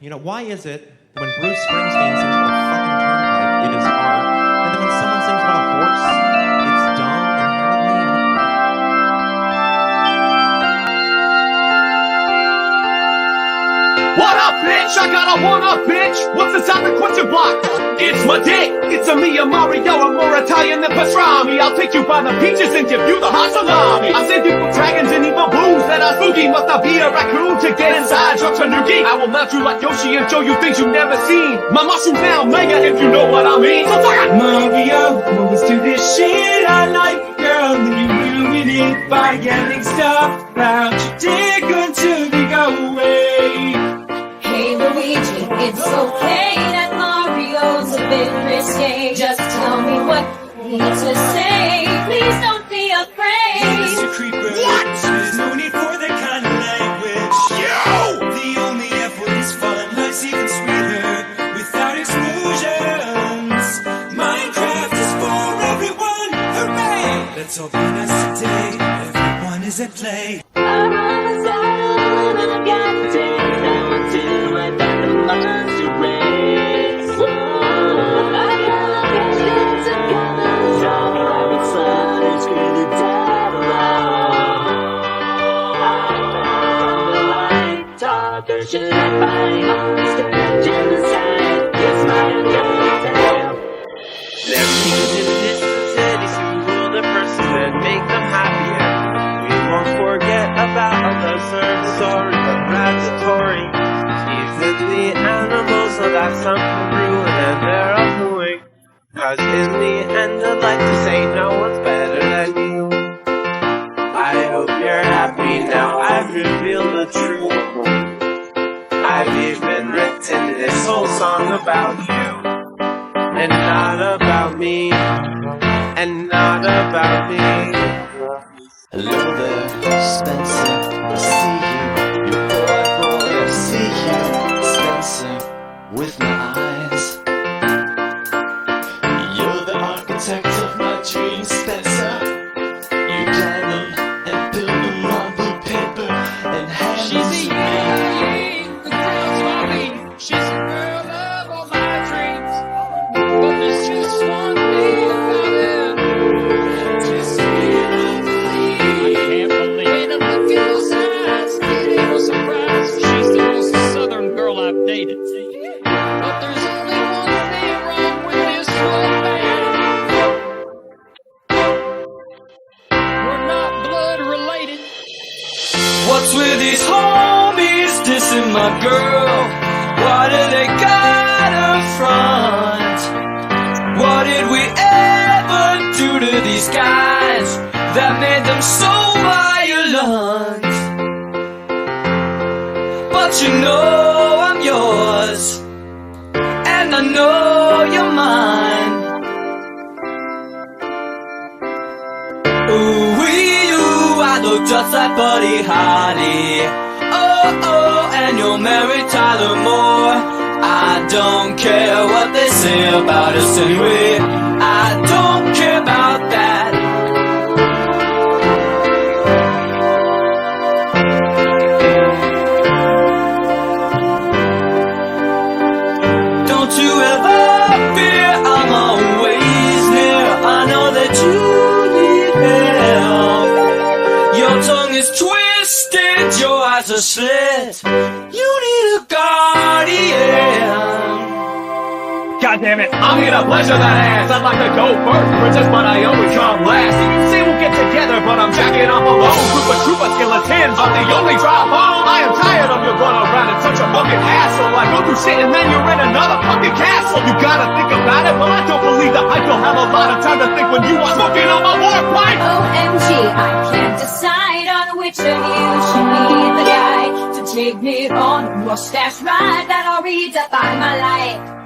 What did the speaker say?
You know, why is it that when Bruce Springsteen sings about a fucking turnpike, it is art, and then when someone sings about a horse, it's dumb inherently? What up, bitch? I got a one-up, bitch. What's inside the question block? It's my dick. It's a me, a Mario. I'm more Italian than pastrami. I'll take you by the peaches and give you the hot salami. I send you for dragons and evil booms that I spooky. Must I be a raccoon to get inside your tanuki? I will mount you like Yoshi and show you things you've never seen. My mushroom's now mega, if you know what I mean. So fuck it. Mario, always do this shit I like, girl, and you ruin it by yelling stuff out your dick until they go away. Hey Luigi, it's okay that Mario's a bit risque. Just tell me what you need to say. Please don't be afraid. Mr. Creeper, What? there's no need for that kind of language. Yo! The only F word is fun. Life's even sweeter without explosions. Minecraft is for everyone. Hooray! Let's all be nice today. Everyone is at play. Should I find honest genocide? It's my tale. There are things in distant cities who rule their person and make them happier. We won't forget about all the sorry but ragatory. Even the animals know that something ruin and they're all hooing. Cause in the end I'd like to say no one's better than you. I hope you're happy now I've revealed the truth. I've even written this whole song about you, and not about me, and not about me. Hello there, Spencer, I see you. Your boy, I see you. Spencer, with my eyes. You're the architect of my dreams, Spencer. You plan them and build them on blue paper and hand them to me. She's the girl of all my dreams, but there's just one thing about it. I can't believe when I look in those eyes, get no surprise. She's the most southern girl I've dated, but there's only one thing wrong with this whole band. We're not blood related. What's with these homies dissing my girl? What do they got up front? What did we ever do to these guys that made them so violent? But you know I'm yours, and I know you're mine. Ooh, I look just like Buddy Holly. Oh, and you'll marry Tyler Moore. I don't care what they say about us anyway. I don't care about that. Don't you ever fear, I'm always near. I know that you need help. Your tongue is twisted, your eyes are slit. You need a guardian. God damn it, I'm here to pleasure that ass. I'd like to go first, princess, but I always come last. You say we'll get together, but I'm jacking off alone. Troopa skeletons are the only drop home. I am tired of you going around in such a fucking hassle. I go through shit and then you're in another fucking castle. You gotta think about it, but I don't believe that I don't have a lot of time to think when you are smoking on my warpipe. OMG, I can't decide on which of you should be the guy to take me on a mustache ride that'll redefine my life.